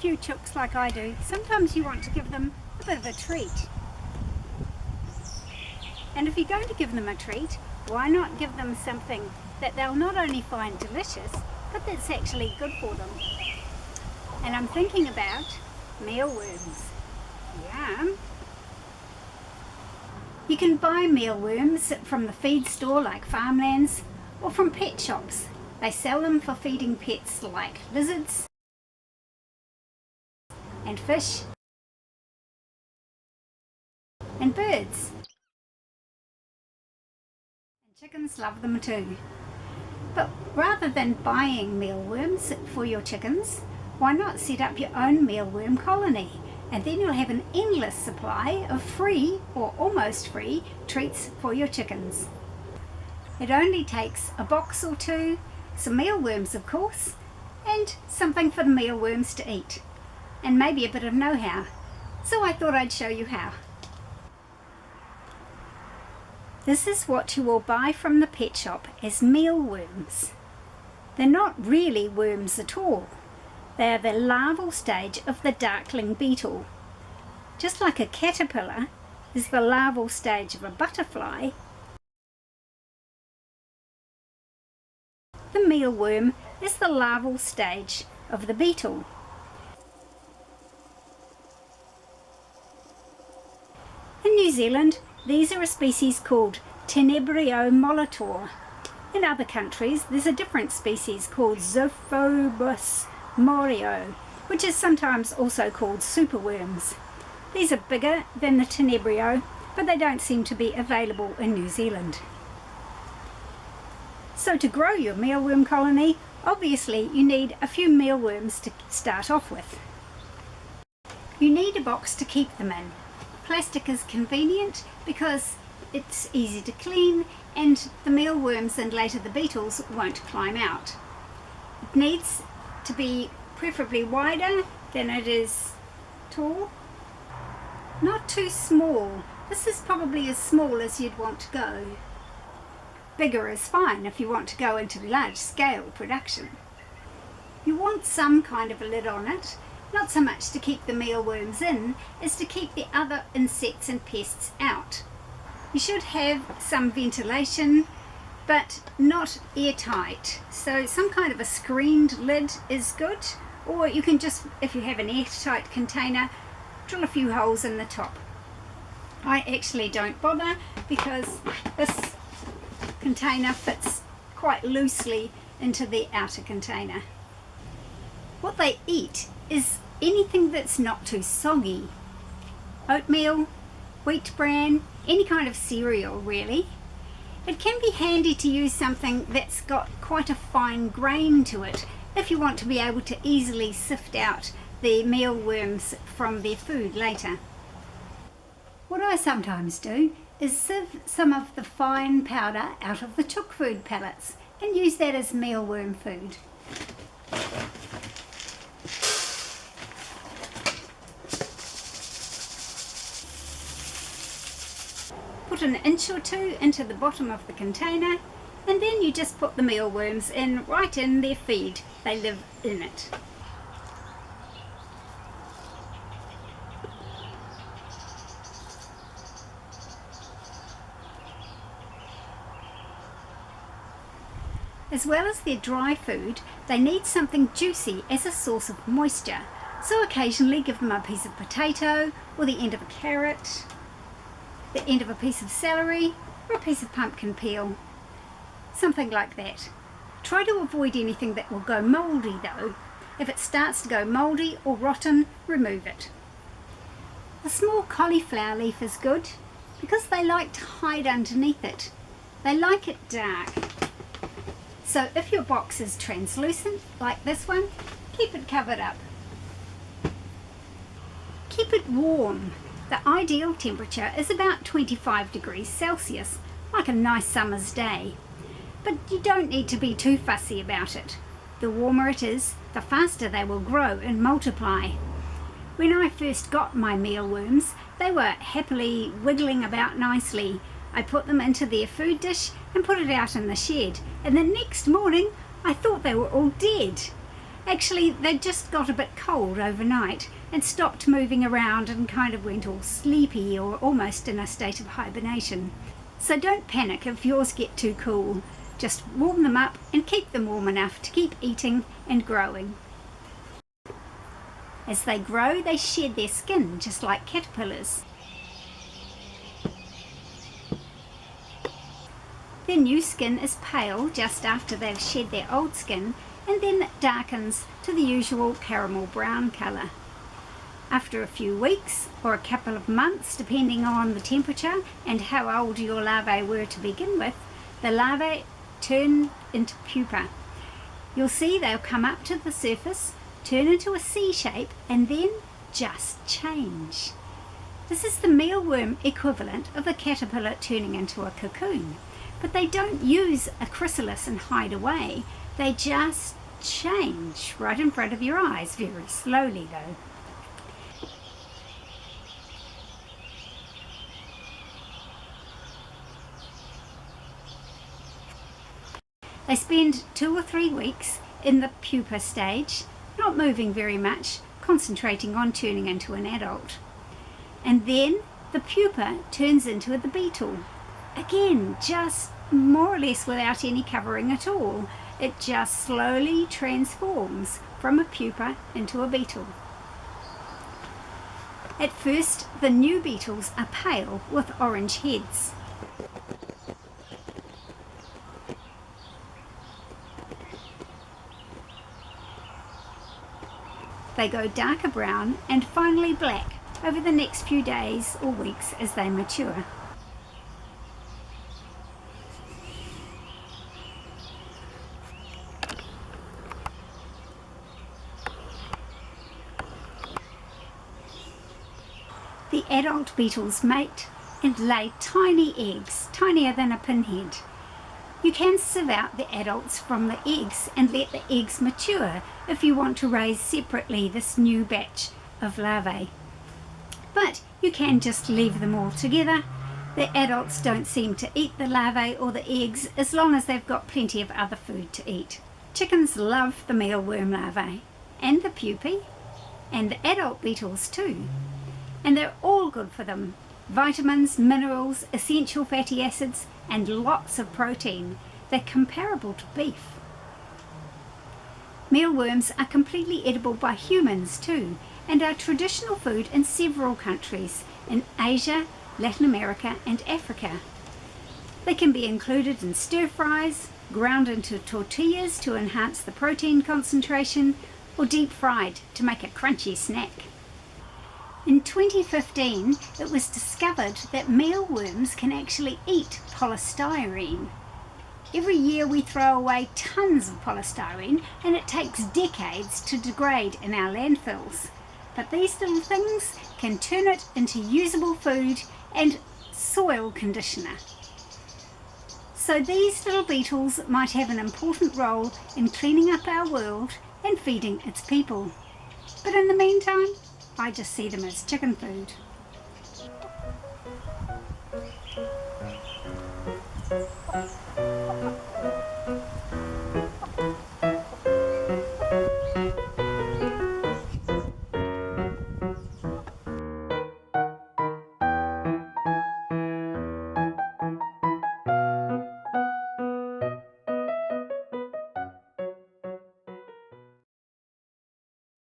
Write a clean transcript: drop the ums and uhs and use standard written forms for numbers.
few chooks like I do, sometimes you want to give them a bit of a treat. And if you're going to give them a treat, why not give them something that they'll not only find delicious, but that's actually good for them. And I'm thinking about mealworms. Yum! You can buy mealworms from the feed store like Farmlands or from pet shops. They sell them for feeding pets like lizards and fish and birds. And chickens love them too. But rather than buying mealworms for your chickens, why not set up your own mealworm colony? And then you'll have an endless supply of free or almost free treats for your chickens. It only takes a box or two, some mealworms of course, and something for the mealworms to eat, and maybe a bit of know-how. So I thought I'd show you how. This is what you will buy from the pet shop as mealworms. They're not really worms at all. They are the larval stage of the darkling beetle. Just like a caterpillar is the larval stage of a butterfly, the mealworm is the larval stage of the beetle. In New Zealand, these are a species called Tenebrio molitor. In other countries, there's a different species called Zophobos morio, which is sometimes also called superworms. These are bigger than the Tenebrio, but they don't seem to be available in New Zealand. So to grow your mealworm colony, obviously you need a few mealworms to start off with. You need a box to keep them in. Plastic is convenient because it's easy to clean and the mealworms and later the beetles won't climb out. It needs to be preferably wider than it is tall. Not too small. This is probably as small as you'd want to go. Bigger is fine if you want to go into large scale production. You want some kind of a lid on it, not so much to keep the mealworms in as to keep the other insects and pests out. You should have some ventilation, but not airtight. So some kind of a screened lid is good, or you can just, if you have an airtight container, drill a few holes in the top. I actually don't bother because this container fits quite loosely into the outer container. What they eat is anything that's not too soggy. Oatmeal, wheat bran, any kind of cereal really. It can be handy to use something that's got quite a fine grain to it if you want to be able to easily sift out the mealworms from their food later. What I sometimes do is sieve some of the fine powder out of the chook food pellets and use that as mealworm food. Put an inch or two into the bottom of the container and then you just put the mealworms in right in their feed. They live in it. As well as their dry food, they need something juicy as a source of moisture. So occasionally give them a piece of potato or the end of a carrot, the end of a piece of celery or a piece of pumpkin peel. Something like that. Try to avoid anything that will go mouldy though. If it starts to go mouldy or rotten, remove it. A small cauliflower leaf is good because they like to hide underneath it. They like it dark. So if your box is translucent, like this one, keep it covered up. Keep it warm. The ideal temperature is about 25 degrees Celsius, like a nice summer's day. But you don't need to be too fussy about it. The warmer it is, the faster they will grow and multiply. When I first got my mealworms, they were happily wiggling about nicely. I put them into their food dish and put it out in the shed, and the next morning I thought they were all dead. Actually, they just got a bit cold overnight and stopped moving around and kind of went all sleepy or almost in a state of hibernation. So don't panic if yours get too cool. Just warm them up and keep them warm enough to keep eating and growing. As they grow, they shed their skin just like caterpillars. Their new skin is pale just after they've shed their old skin, and then it darkens to the usual caramel brown colour. After a few weeks or a couple of months, depending on the temperature and how old your larvae were to begin with, the larvae turn into pupa. You'll see they'll come up to the surface, turn into a C shape, and then just change. This is the mealworm equivalent of a caterpillar turning into a cocoon. But they don't use a chrysalis and hide away. They just change right in front of your eyes, very slowly though. They spend 2 or 3 weeks in the pupa stage, not moving very much, concentrating on turning into an adult. And then the pupa turns into the beetle. Again, just more or less without any covering at all. It just slowly transforms from a pupa into a beetle. At first, the new beetles are pale with orange heads. They go darker brown and finally black over the next few days or weeks as they mature. The adult beetles mate and lay tiny eggs, tinier than a pinhead. You can sieve out the adults from the eggs and let the eggs mature if you want to raise separately this new batch of larvae. But you can just leave them all together. The adults don't seem to eat the larvae or the eggs as long as they've got plenty of other food to eat. Chickens love the mealworm larvae and the pupae and the adult beetles too. And they're all good for them. Vitamins, minerals, essential fatty acids, and lots of protein. They're comparable to beef. Mealworms are completely edible by humans too, and are traditional food in several countries in Asia, Latin America, and Africa. They can be included in stir fries, ground into tortillas to enhance the protein concentration, or deep fried to make a crunchy snack. In 2015, it was discovered that mealworms can actually eat polystyrene. Every year we throw away tons of polystyrene, and it takes decades to degrade in our landfills. But these little things can turn it into usable food and soil conditioner. So these little beetles might have an important role in cleaning up our world and feeding its people. But in the meantime, I just see them as chicken food.